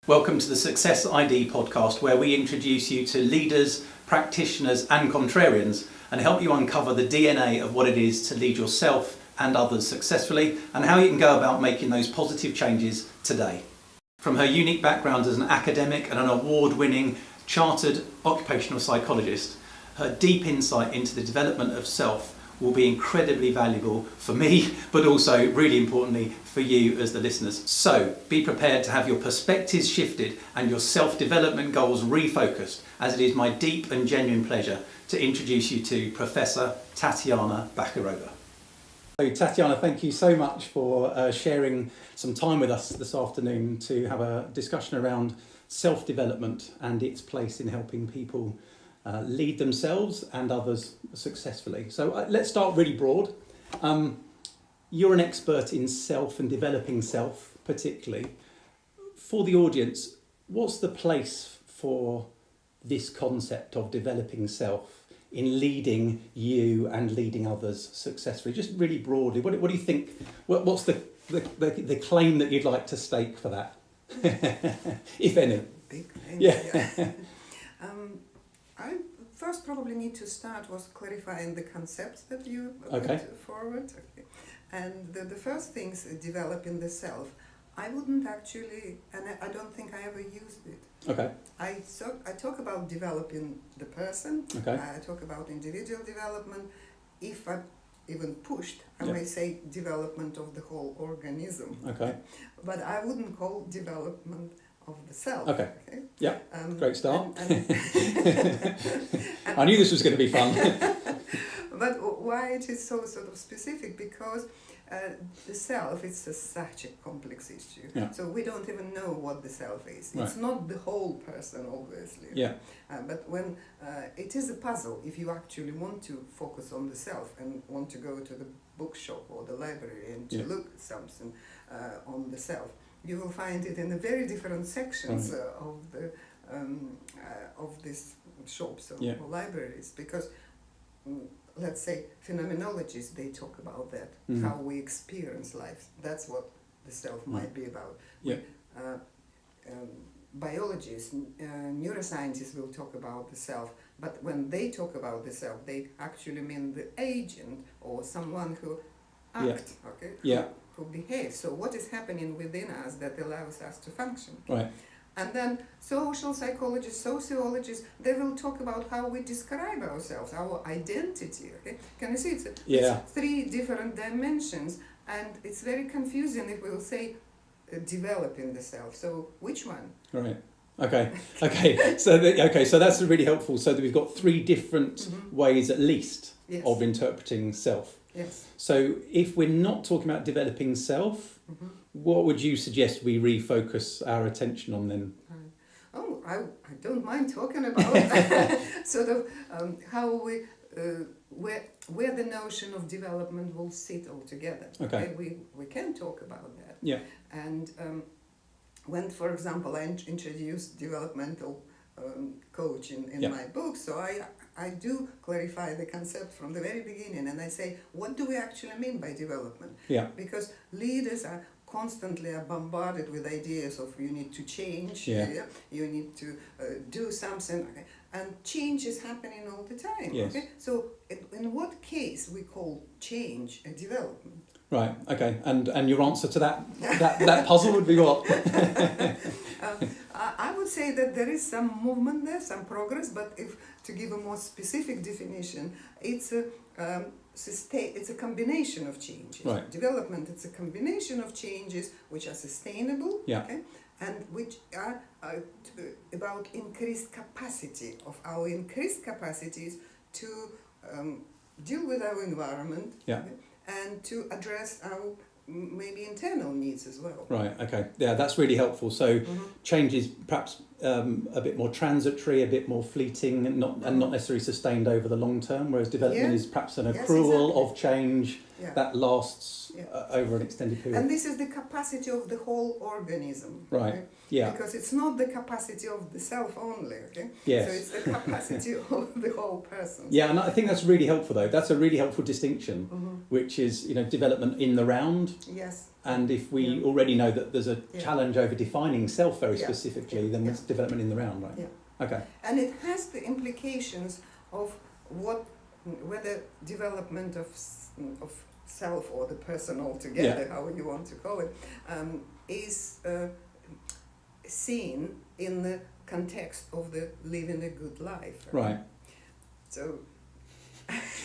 Welcome to the SuccessiD podcast, where we introduce you to leaders, practitioners and contrarians and help you uncover the DNA of what it is to lead yourself and others successfully and how you can go about making those positive changes today. From her unique background as an academic and an award-winning chartered occupational psychologist, her deep insight into the development of self will be incredibly valuable for me, but also really importantly for you as the listeners. So be prepared to have your perspectives shifted and your self-development goals refocused, as it is my deep and genuine pleasure to introduce you to Professor Tatiana Bachkirova. So Tatiana, thank you so much for sharing some time with us this afternoon to have a discussion around self-development and its place in helping people lead themselves and others successfully. So let's start really broad. You're an expert in self and developing self particularly. For the audience, what's the place for this concept of developing self in leading you and leading others successfully? Just really broadly, what do you think, what's the claim that you'd like to stake for that, if any? Big claim, yeah. I first probably need to start with clarifying the concepts that you Okay. put forward. Okay. And the first things, developing the self, I wouldn't actually, and I don't think I ever used it. Okay. I talk about developing the person. Okay. I talk about individual development. If I even pushed, I Yeah. may say development of the whole organism. Okay. But I wouldn't call development of the self. Okay. Yeah. Great start. And I knew this was going to be fun. But why it is so sort of specific? Because the self is such a complex issue. Yeah. So we don't even know what the self is. Right. It's not the whole person, obviously. Yeah. But when it is a puzzle, if you actually want to focus on the self and want to go to the bookshop or the library and to Yeah. look at something on the self, you will find it in the very different sections of these shops or, Yeah. or libraries, because let's say phenomenologists, they talk about that, how we experience life. That's what the self might be about. Yeah. Biologists, neuroscientists will talk about the self, but when they talk about the self, they actually mean the agent or someone who acts, okay? Yeah. Who behaves. So what is happening within us that allows us to function? Right. And then social psychologists, sociologists, they will talk about how we describe ourselves, our identity. Okay? Can you see it's three different dimensions, and it's very confusing if we'll say developing the self. So which one? Right. Okay. Okay. So that's really helpful. So that we've got three different ways, at least, Yes. of interpreting self. Yes. So if we're not talking about developing self, what would you suggest we refocus our attention on then? Oh, I don't mind talking about sort of how we where the notion of development will sit altogether. Okay. We can talk about that. Yeah. And when, for example, I introduced developmental coaching in my book, so I do clarify the concept from the very beginning, and I say, what do we actually mean by development? Yeah. Because leaders are constantly bombarded with ideas of you need to change, Yeah. you need to do something, okay? And change is happening all the time. Yes. Okay? So in what case we call change a development? Right. Okay. And your answer to that puzzle would be what? I would say that there is some movement there, some progress, but if to give a more specific definition, it's a combination of changes. Right. Development, it's a combination of changes which are sustainable, Yeah. okay, and which are about increased capacity of our increased capacities to deal with our environment, Yeah. okay, and to address our maybe internal needs as well. Right. Okay. Yeah, that's really helpful. So change is perhaps a bit more transitory, a bit more fleeting, and not necessarily sustained over the long term. Whereas development is perhaps an accrual of change that lasts over an extended period. And this is the capacity of the whole organism. Right. Okay? Yeah. Because it's not the capacity of the self only. Okay. Yes. So it's the capacity of the whole person. Yeah, and I think that's really helpful though. That's a really helpful distinction, which is development in the round. Yes. And if we already know that there's a challenge over defining self very specifically, then it's development in the round, right? Yeah. Okay. And it has the implications of whether development of self or the person altogether, how you want to call it, is seen in the context of the living a good life. Right. So.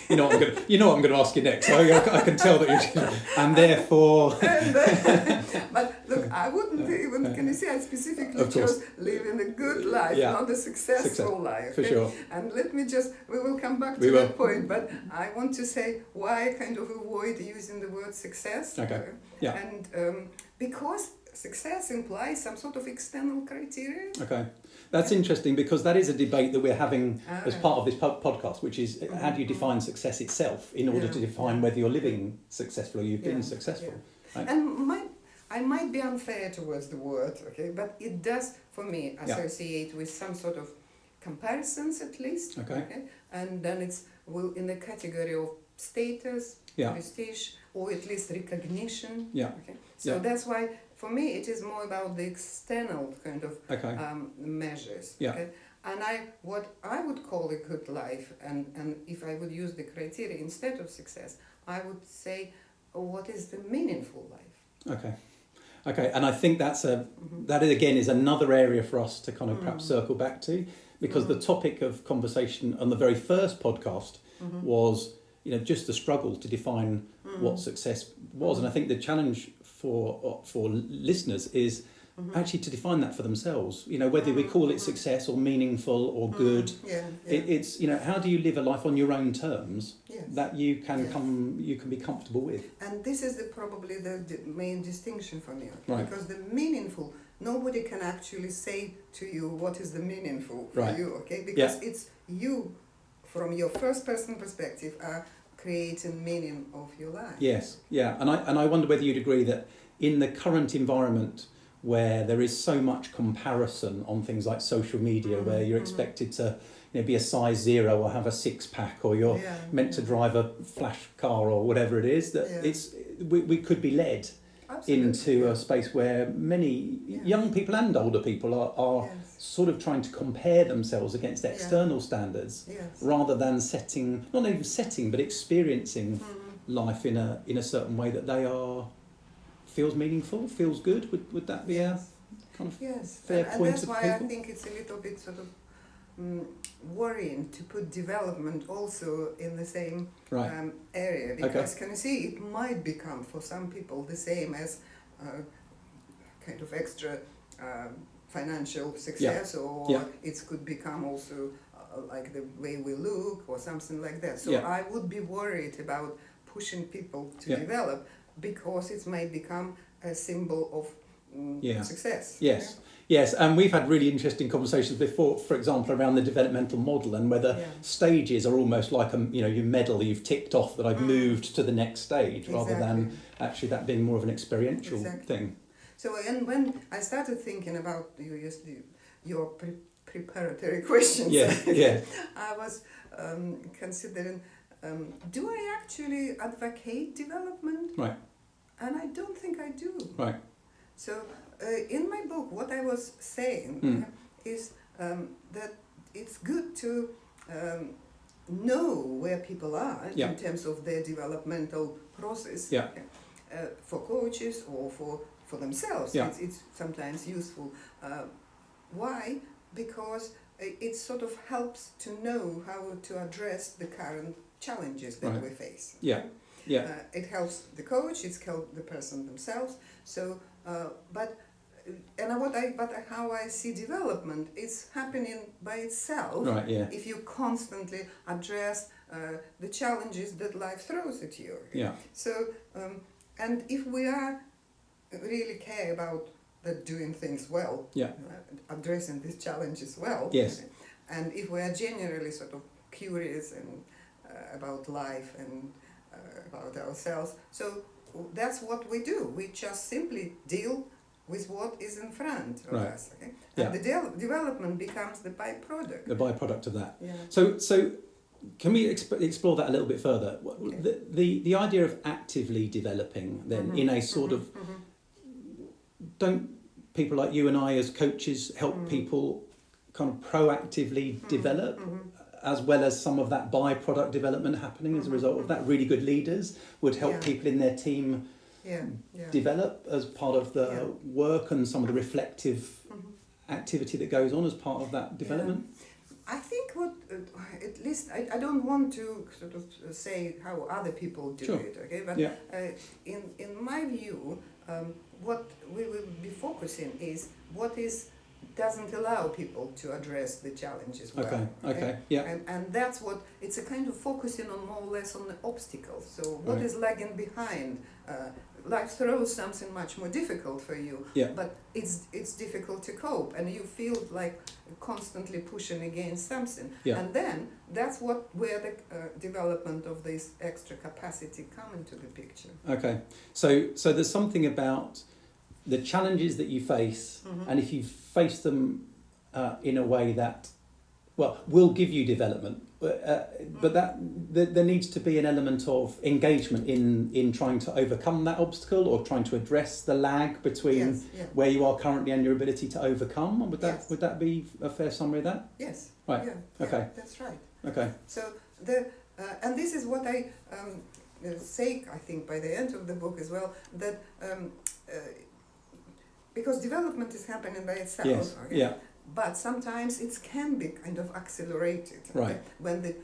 You know what I'm going to ask you next. I can tell that you're, and therefore. But look, I wouldn't even. Can you see? I specifically chose living a good life, not a successful life. For sure. And let me just. We will come back to that point. But I want to say why I kind of avoid using the word success. Okay. Yeah. And because success implies some sort of external criteria. Okay. That's interesting because that is a debate that we're having as part of this podcast, which is how do you define success itself in order to define whether you're living successfully or you've been successful. Right? And I might be unfair towards the word, okay, but it does, for me, associate with some sort of comparisons at least. Okay. And then it's in the category of status, prestige, or at least recognition. Yeah. Okay. So that's why, for me, it is more about the external kind of measures. Yeah. Okay? And what I would call a good life, and if I would use the criteria instead of success, I would say, what is the meaningful life? Okay, and I think that again is another area for us to kind of perhaps circle back to, because the topic of conversation on the very first podcast was just the struggle to define what success was, and I think the challenge for listeners is actually to define that for themselves. Whether we call it success or meaningful or good, it's how do you live a life on your own terms that you can be comfortable with. And this is probably the main distinction for me, because the meaningful, nobody can actually say to you what is the meaningful for you, okay? Because it's you, from your first person perspective, are creating meaning of your life. Yes, and I wonder whether you'd agree that in the current environment where there is so much comparison on things like social media, where you're expected to be a size 0 or have a six-pack, or you're meant to drive a flash car or whatever it is, that we could be led into a space where many young people and older people are sort of trying to compare themselves against external standards rather than not even setting but experiencing life in a certain way that they feels meaningful, feels good. Would that be a kind of fair point of people? And that's why I think it's a little bit sort of worrying to put development also in the same area, because can you see, it might become for some people the same as kind of extra financial success, or it could become also like the way we look or something like that. So I would be worried about pushing people to develop, because it might become a symbol of success. Yes, and we've had really interesting conversations before, for example, around the developmental model and whether stages are almost like you medal, you've ticked off that I've moved to the next stage, rather than actually that being more of an experiential thing. So, and when I started thinking about your preparatory questions, I was considering, do I actually advocate development? Right. And I don't think I do. Right. So in my book, what I was saying is that it's good to know where people are in terms of their developmental process for coaches or for themselves. It's sometimes useful. Why? Because it sort of helps to know how to address the current challenges that we face. It helps the coach, it's helped the person themselves. So, how I see development, it's happening by itself. If you constantly address the challenges that life throws at you. So, and if we really care about doing things well, addressing these challenges well, and if we are genuinely sort of curious and about life and about ourselves. So that's what we do. We just simply deal with what is in front of us. Okay? And the development becomes the byproduct. The byproduct of that. Yeah. So can we explore that a little bit further? Okay. The idea of actively developing then in a sort of... Don't people like you and I as coaches help people kind of proactively develop as well as some of that byproduct development happening as a result of that? Really good leaders would help people in their team develop as part of the work and some of the reflective activity that goes on as part of that development? I think what, at least, I don't want to sort of say how other people do it, okay? But in my view, what we will be focusing is what doesn't allow people to address the challenges well. And that's what, it's a kind of focusing on more or less on the obstacles. So what is lagging behind? Life throws something much more difficult for you, but it's difficult to cope, and you feel like constantly pushing against something. And then that's where the development of this extra capacity come into the picture. Okay, so there's something about the challenges that you face, and if you face them in a way that, will give you development, but that there needs to be an element of engagement in trying to overcome that obstacle or trying to address the lag between where you are currently and your ability to overcome. Would that be a fair summary of that? Yes. Right. Yeah, okay. That's right. Okay. So and this is what I say, I think, by the end of the book as well, that because development is happening by itself. But sometimes it can be kind of accelerated when the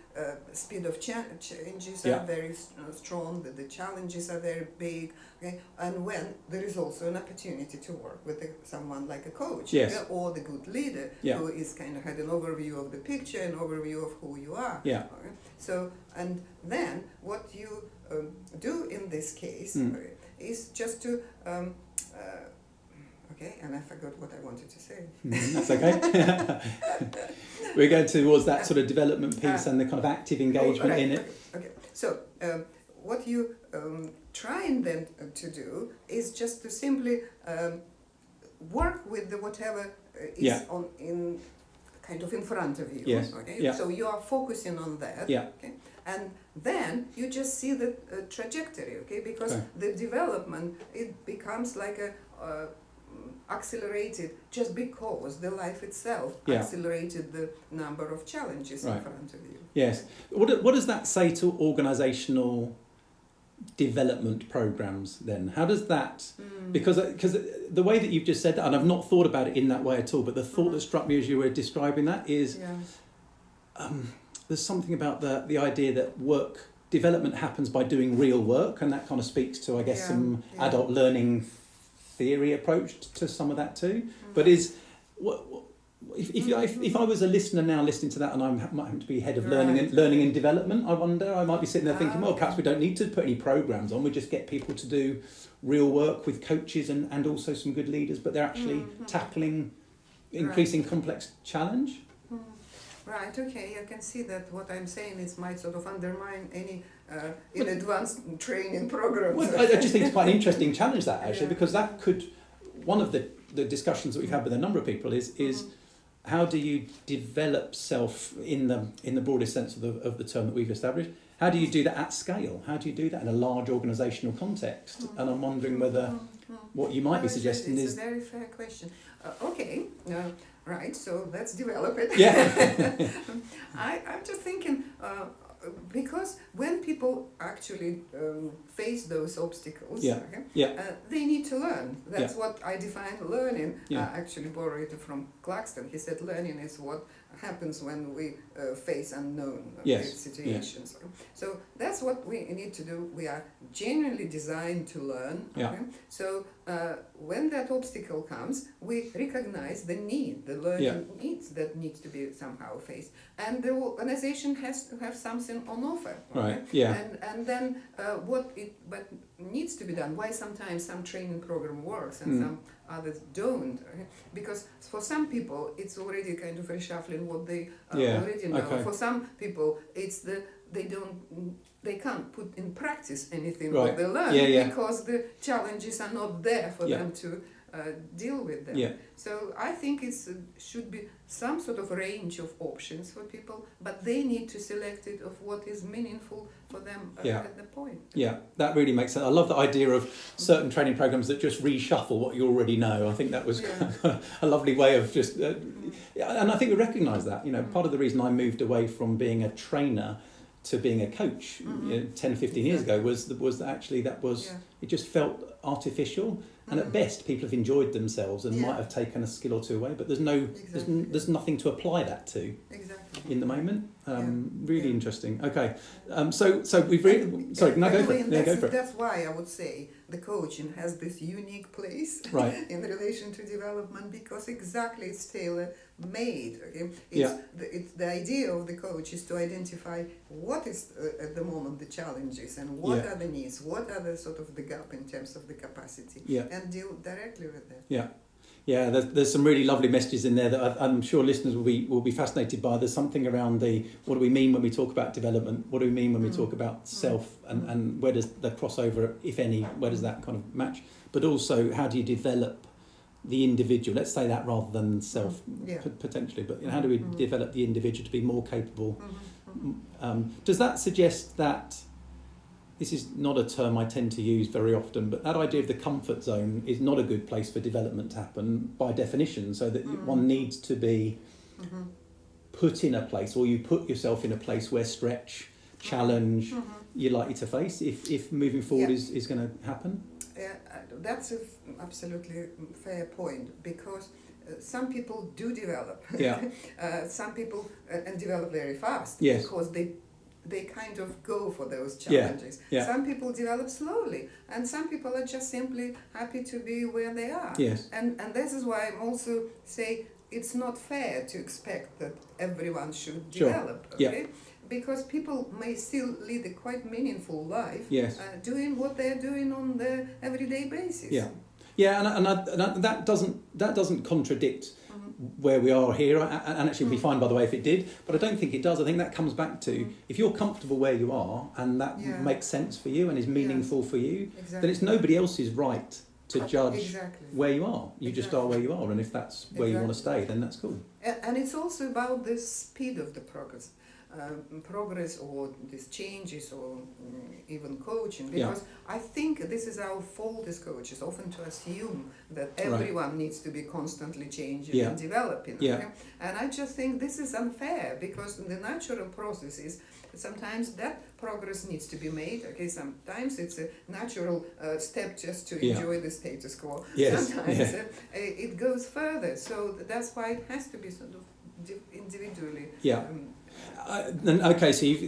speed of changes are very strong, the challenges are very big, and when there is also an opportunity to work with someone like a coach or the good leader who is kind of had an overview of the picture, an overview of who you are. So, and then what you do in this case is just to and I forgot what I wanted to say. That's okay. We're going towards that sort of development piece and the kind of active engagement in it. Okay. So what you trying then to do is just to simply work with the whatever is in kind of in front of you. So you are focusing on that. And then you just see the trajectory. Because the development, it becomes like a accelerated just because the life itself accelerated the number of challenges in front of you. Yes. What does that say to organisational development programmes then? How does that... Because the way that you've just said that, and I've not thought about it in that way at all, but the thought that struck me as you were describing that is there's something about the idea that work development happens by doing real work, and that kind of speaks to, I guess, some adult learning theory approach to some of that too. But if I was a listener now listening to that, and I might happen to be head of learning and development, I wonder, I might be sitting there thinking, perhaps we don't need to put any programs on, we just get people to do real work with coaches and also some good leaders, but they're actually tackling increasing complex challenge. Right, okay, I can see that what I'm saying is might sort of undermine any advanced training programs. Well, I just think it's quite an interesting challenge, that actually, because that could, one of the discussions that we've had with a number of people is how do you develop self in the broadest sense of the term that we've established? How do you do that at scale? How do you do that in a large organisational context? And I'm wondering whether what you might be suggesting is... It's a very fair question. Right, so let's develop it. I'm just thinking, because when people actually face those obstacles, they need to learn. That's what I define learning. I actually borrowed it from Claxton. He said learning is what happens when we face unknown situations. So that's what we need to do. We are genuinely designed to learn. So when that obstacle comes, we recognize the need, the learning needs that needs to be somehow faced, and the organization has to have something on offer. And then what needs to be done. Why sometimes some training program works and some others don't, because for some people it's already kind of reshuffling what they already know. For some people it's they don't they can't put in practice anything Right. what they learn because the challenges are not there for them to deal with them. Yeah. So I think it should be some sort of range of options for people, but they need to select it of what is meaningful for them at the point. Yeah, that really makes sense. I love the idea of certain training programs that just reshuffle what you already know. I think that was a lovely way of just, and I think we recognise that. You know, part of the reason I moved away from being a trainer to being a coach 10, 15 years ago was that actually it just felt artificial. And at best, people have enjoyed themselves and might have taken a skill or two away, but there's there's nothing to apply that to in the moment. Really interesting. Okay, so we've really go for it. That's why I would say the coaching has this unique place in relation to development, because exactly it's tailor made. Okay, it's the idea of the coach is to identify what is at the moment the challenges and what are the needs, what are the sort of the gap in terms of the capacity, and deal directly with that. Yeah, there's some really lovely messages in there that I'm sure listeners will be fascinated by. There's something around what do we mean when we talk about development? What do we mean when we talk about self? And where does the crossover, if any, where does that kind of match? But also, how do you develop the individual? Let's say that rather than self, potentially. But how do we develop the individual to be more capable? Does that suggest that, this is not a term I tend to use very often, but that idea of the comfort zone is not a good place for development to happen by definition, so that one needs to be put in a place, or you put yourself in a place where stretch, challenge, you're likely to face if moving forward is going to happen? That's an absolutely fair point, because some people do develop. Some people and develop very fast because they kind of go for those challenges. Some people develop slowly, and some people are just simply happy to be where they are. And this is why I'm also say it's not fair to expect that everyone should develop. Because people may still lead a quite meaningful life, doing what they're doing on the everyday basis. And that doesn't contradict where we are here, and actually it'd be fine, by the way, if it did, but I don't think it does. I think that comes back to, if you're comfortable where you are and that makes sense for you and is meaningful for you, then it's nobody else's right to judge where you are. You just are where you are, and if that's where you want to stay, then that's cool. And it's also about the speed of the progress or these changes, or even coaching, because I think this is our fault as coaches, often to assume that everyone needs to be constantly changing and developing. And I just think this is unfair, because the natural process is sometimes that progress needs to be made. Sometimes it's a natural step just to enjoy the status quo. Sometimes it goes further, so that's why it has to be sort of individually.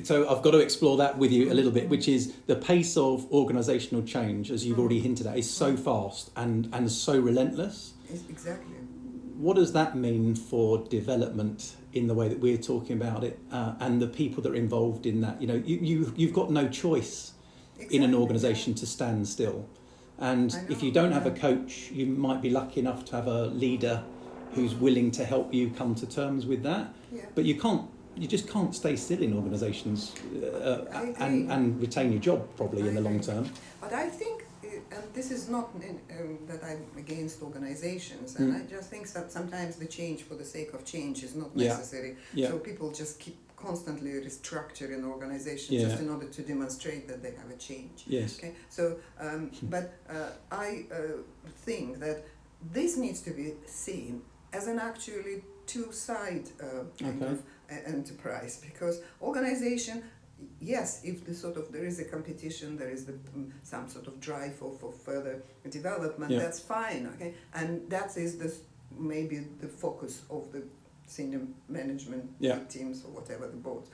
So I've got to explore that with you a little bit, which is the pace of organisational change, as you've already hinted at, is so fast and so relentless. Exactly. What does that mean for development in the way that we're talking about it, and the people that are involved in that? You know, you've got no choice in an organisation to stand still, and if you don't have a coach, you might be lucky enough to have a leader who's willing to help you come to terms with that. But you just can't stay still in organisations and retain your job probably in the long term. But I think, and this is not that I'm against organisations, and I just think that sometimes the change for the sake of change is not necessary. So people just keep constantly restructuring organisations just in order to demonstrate that they have a change. So, but I think that this needs to be seen as an actually two-side kind of enterprise, because organization, if there is a competition, there is some sort of drive for further development, that's fine, and that is maybe the focus of the senior management teams or whatever, the boards.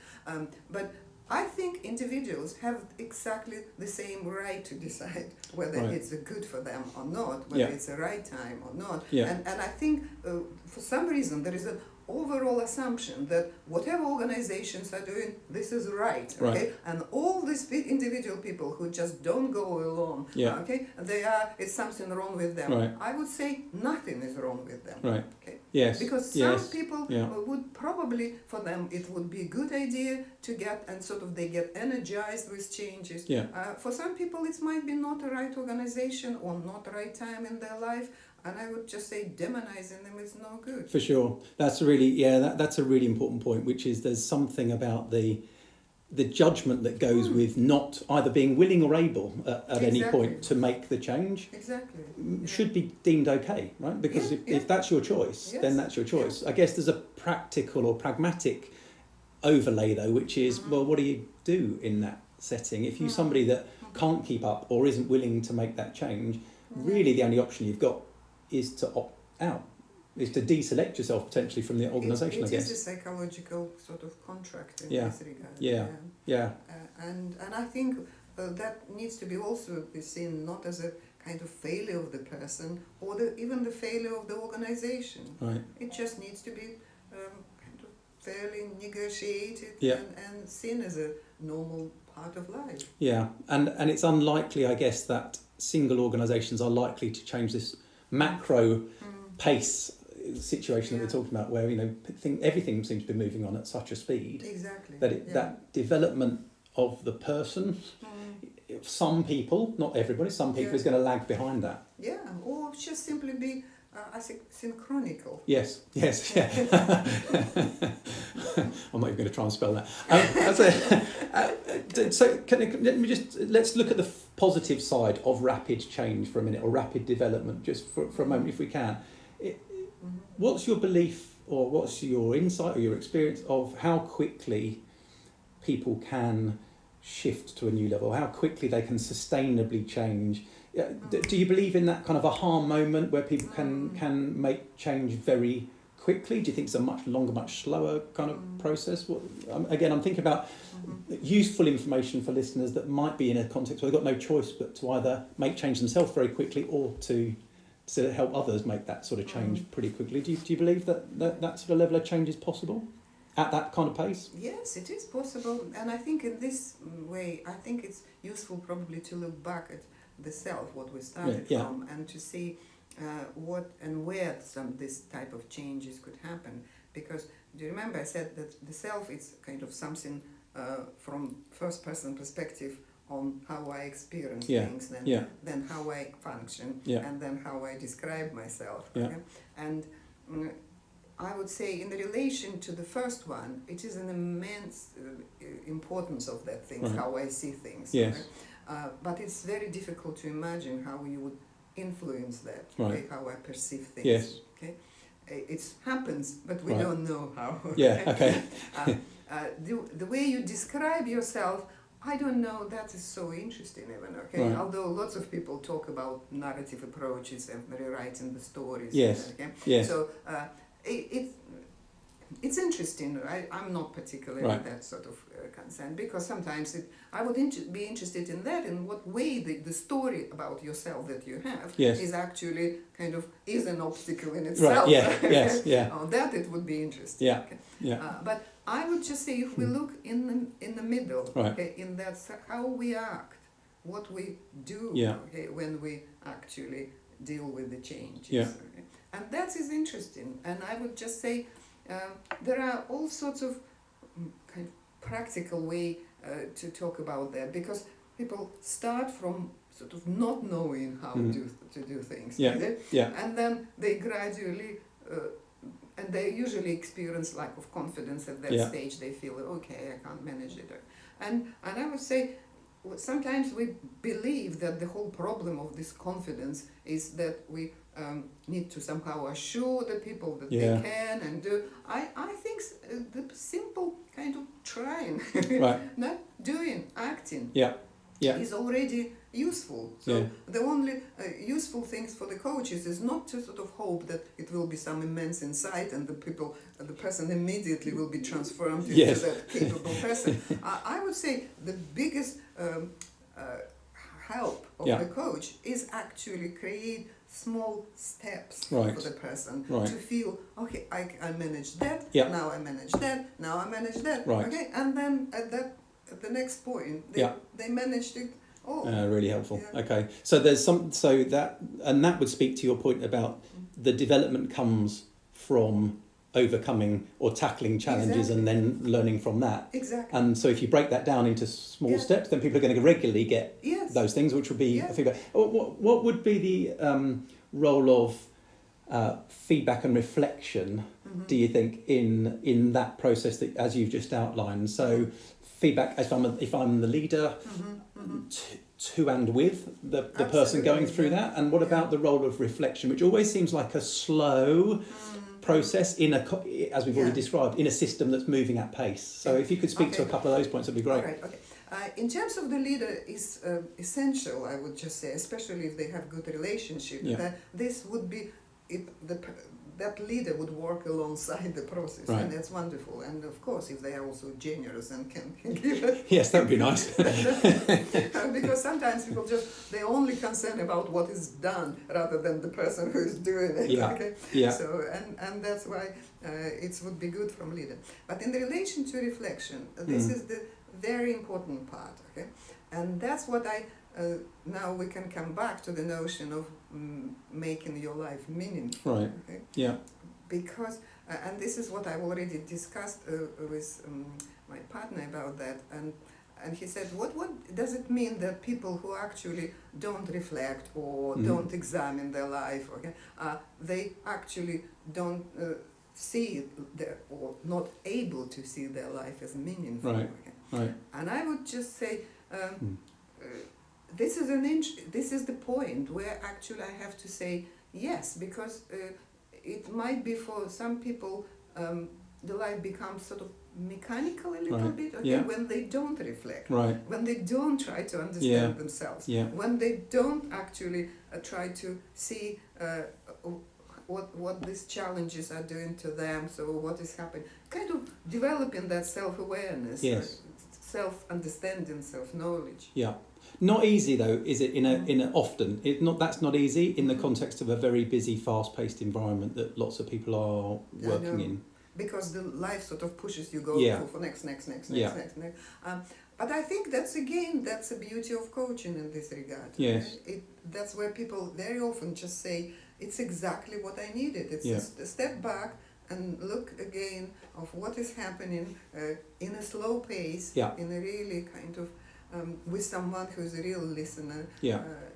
But I think individuals have exactly the same right to decide whether it's good for them or not, whether it's the right time or not. And I think for some reason there is an overall assumption that whatever organizations are doing, this is right. And all these individual people who just don't go along, it's something wrong with them. I would say nothing is wrong with them. Yes. Because some people would probably, for them, it would be a good idea to get, and sort of they get energized with changes. Yeah. For some people, it might be not the right organization or not the right time in their life. And I would just say demonizing them is no good. For sure. That's really, that's a really important point, which is there's something about the judgment that goes with not either being willing or able at any point to make the change. Exactly. Should be deemed okay, right? Because if that's your choice, then that's your choice. I guess there's a practical or pragmatic overlay though, which is, well, what do you do in that setting? If you're somebody that can't keep up or isn't willing to make that change, really the only option you've got is to opt out, is to deselect yourself potentially from the organisation, I guess. It is a psychological sort of contract in this regard. And I think that needs to be also be seen not as a kind of failure of the person or even the failure of the organisation. Right. It just needs to be kind of fairly negotiated and seen as a normal part of life. Yeah, and it's unlikely, I guess, that single organisations are likely to change this macro pace situation that we're talking about, where everything seems to be moving on at such a speed that development of the person, some people, not everybody, some people is going to lag behind that. Yeah, or just simply be synchronical. Yes, yeah. I'm not even going to try and spell that. So let's look at the positive side of rapid change for a minute, or rapid development, just for a moment, if we can. What's your belief, or what's your insight or your experience of how quickly people can shift to a new level, how quickly they can sustainably change? Do you believe in that kind of aha moment where people can make change very quickly? Do you think it's a much longer, much slower kind of process? Again, I'm thinking about useful information for listeners that might be in a context where they've got no choice but to either make change themselves very quickly or to help others make that sort of change pretty quickly. Do you believe that sort of level of change is possible at that kind of pace? Yes, it is possible. And I think in this way, I think it's useful probably to look back at the self, what we started from, and to see what and where this type of changes could happen. Because do you remember I said that the self is kind of something from first person perspective on how I experience things, then how I function, and then how I describe myself. Okay? And I would say in relation to the first one, it is an immense importance of that thing, how I see things. Yes. Right? But it's very difficult to imagine how you would influence that, how I perceive things. Yes. Okay? It happens, but we don't know how. Yeah, okay. The way you describe yourself, I don't know, that is so interesting even, okay? Right. Although lots of people talk about narrative approaches and rewriting the stories. Yes. Okay? Yes. So it's interesting, right? I'm not particularly that sort of concerned, because sometimes I would be interested in that, in what way the story about yourself that you have is actually kind of is an obstacle in itself. Right, yeah, Oh, that it would be interesting. Yeah, okay? yeah. But I would just say if we look in the middle, okay, in that how we act, what we do, okay, when we actually deal with the changes. Yeah. Okay? And that is interesting. And I would just say there are all sorts of kind of practical way to talk about that, because people start from sort of not knowing how to do things. And then they gradually and they usually experience lack of confidence at that stage. They feel, okay, I can't manage it. And I would say sometimes we believe that the whole problem of this confidence is that we need to somehow assure the people that they can and do. I think the simple kind of trying, not doing, acting, is already useful. So the only useful things for the coaches is not to sort of hope that it will be some immense insight and the person immediately will be transformed into that capable person. I would say the biggest help of the coach is actually create small steps for the person to feel, okay, I managed that, now I manage that, now I manage that, okay, and then at the next point they managed it all. Really helpful. Okay, so there's that would speak to your point about the development comes from overcoming or tackling challenges and then learning from that. Exactly. And so if you break that down into small steps, then people are going to regularly get those things, which would be feedback. What would be the role of feedback and reflection, do you think, in that process that, as you've just outlined? So feedback, if I'm the leader, to and with the person going through that, and what about the role of reflection, which always seems like a slow process as we've already described, in a system that's moving at pace. So if you could speak to a couple of those points, that'd be great. Right, okay. In terms of the leader, is essential, I would just say, especially if they have good relationship, that this would be, that leader would work alongside the process, and that's wonderful. And of course, if they are also generous and can give it. Yes, that would be nice. Because sometimes people they're only concerned about what is done rather than the person who is doing it. So, and that's why it would be good from leader. But in relation to reflection, this is the very important part, okay? And that's what now we can come back to the notion of making your life meaningful. Right. Okay? Yeah. Because, and this is what I've already discussed with my partner about that, and he said, what does it mean that people who actually don't reflect or don't examine their life, okay, they actually don't see or not able to see their life as meaningful. Right. Okay? Right. And I would just say, this is the point where actually I have to say yes, because it might be for some people the life becomes sort of mechanical a little bit, okay, when they don't reflect, when they don't try to understand themselves, when they don't actually try to see what these challenges are doing to them, so what is happening, kind of developing that self-awareness, self-understanding, self-knowledge. Yeah. Not easy though, is it? That's not easy in the context of a very busy, fast-paced environment that lots of people are working in. Because the life sort of pushes you go for next. But I think that's the beauty of coaching in this regard. Yes. That's where people very often just say, it's exactly what I needed. It's just a step back and look again of what is happening in a slow pace, in a really kind of with someone who's a real listener,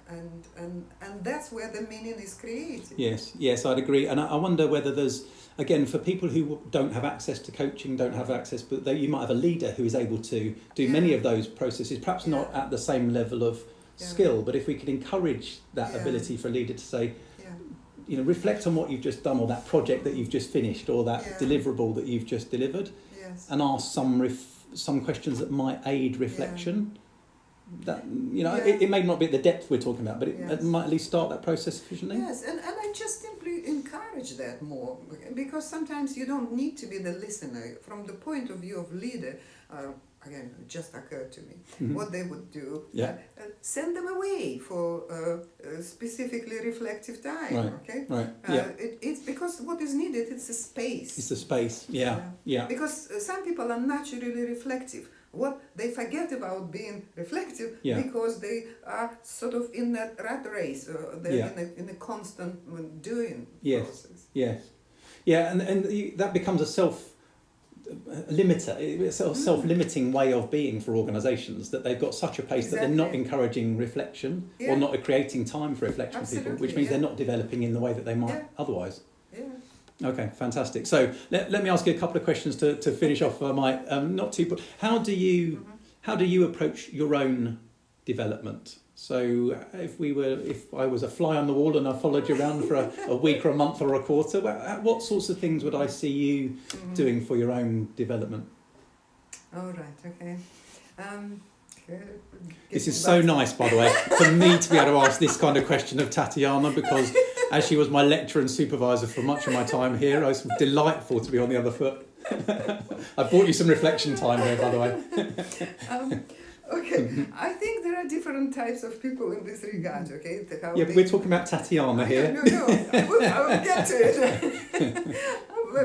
and that's where the meaning is created. Yes, I'd agree. And I wonder whether there's, again, for people who don't have access to coaching, but you might have a leader who is able to do many of those processes, perhaps not at the same level of skill, but if we could encourage that ability for a leader to say, reflect on what you've just done, or that project that you've just finished, or that deliverable that you've just delivered, and ask some questions that might aid reflection. That it may not be at the depth we're talking about, but it might at least start that process efficiently. Yes, and I just simply encourage that more, because sometimes you don't need to be the listener. From the point of view of leader, again, it just occurred to me what they would do. Send them away for specifically reflective time. Right. Okay. Right. It's because what is needed. It's a space. It's a space. Yeah. Because some people are naturally reflective. What they forget about being reflective because they are sort of in that rat race. They're in a constant doing process. Yes. Yeah, and that becomes a self-limiting way of being for organisations, that they've got such a pace that they're not encouraging reflection or not creating time for reflection for people, which means they're not developing in the way that they might otherwise. Yeah. Okay, fantastic. So let me ask you a couple of questions to finish off. Not too. How do you approach your own development? So if I was a fly on the wall and I followed you around for a week or a month or a quarter, what sorts of things would I see you doing for your own development? All right. Okay. This is so nice, by the way, for me to be able to ask this kind of question of Tatiana, because as she was my lecturer and supervisor for much of my time here, it was delightful to be on the other foot. I brought you some reflection time there, by the way. Okay, I think there are different types of people in this regard, okay? But we're talking about Tatiana here. No, I will get to it.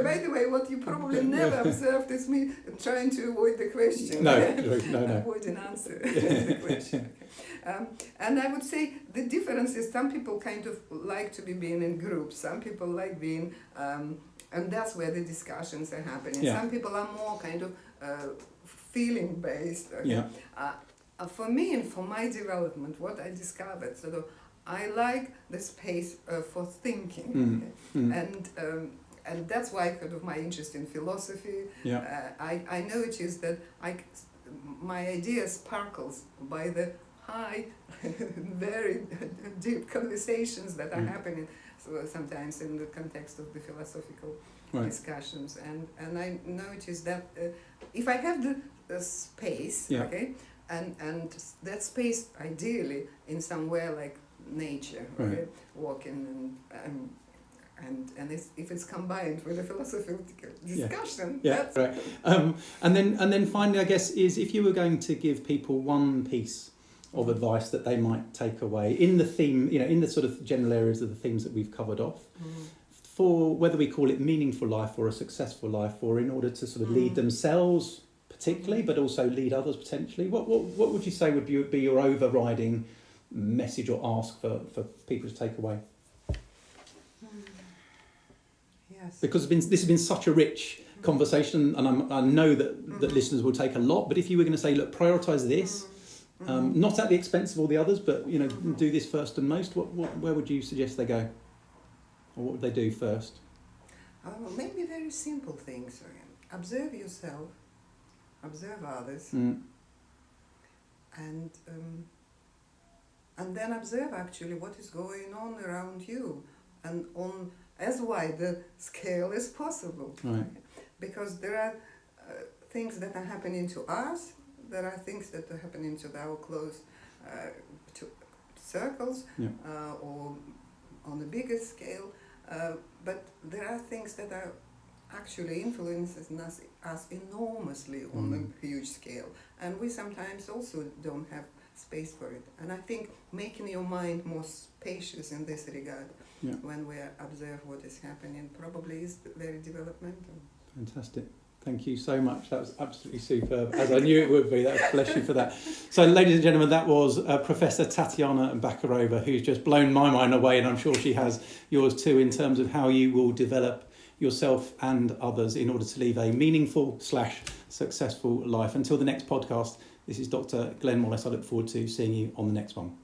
By the way, what you probably never observed is me trying to avoid the question. No. Avoid an answer to the question. Okay. And I would say the difference is some people kind of like to be being in groups. Some people like being and that's where the discussions are happening. Yeah. Some people are more kind of feeling based. Okay? Yeah. For me and for my development, what I discovered, sort of, I like the space for thinking, and that's why kind of my interest in philosophy. Yeah. I noticed that my idea sparkles by the high, very deep conversations that are happening sometimes in the context of the philosophical discussions, and I noticed that if I have the space, okay, and that space ideally in somewhere like nature, okay, walking and if it's combined with a philosophical discussion, that's right. And then finally, I guess, is if you were going to give people one piece of advice that they might take away in the theme, in the sort of general areas of the themes that we've covered off, for whether we call it meaningful life or a successful life, or in order to sort of lead themselves particularly, but also lead others potentially, what would you say would be your overriding message or ask for people to take away? Yes. Because this has been such a rich conversation, and I know that listeners will take a lot, but if you were going to say, look, prioritise this, not at the expense of all the others, but do this first and most, where would you suggest they go? Or what would they do first? Maybe very simple things. Observe yourself, observe others, and then observe actually what is going on around you, and on as wide a scale as possible. Right. Because there are things that are happening to us, there are things that are happening to our close to circles, or on a bigger scale, but there are things that are actually influencing us enormously on a huge scale, and we sometimes also don't have space for it. And I think making your mind more spacious in this regard, when we observe what is happening, probably is very developmental. Fantastic. Thank you so much. That was absolutely superb, as I knew it would be. Bless you for that. So, ladies and gentlemen, that was Professor Tatiana Bachkirova, who's just blown my mind away, and I'm sure she has yours too, in terms of how you will develop yourself and others in order to live a meaningful / successful life. Until the next podcast, this is Dr. Glenn Wallace. I look forward to seeing you on the next one.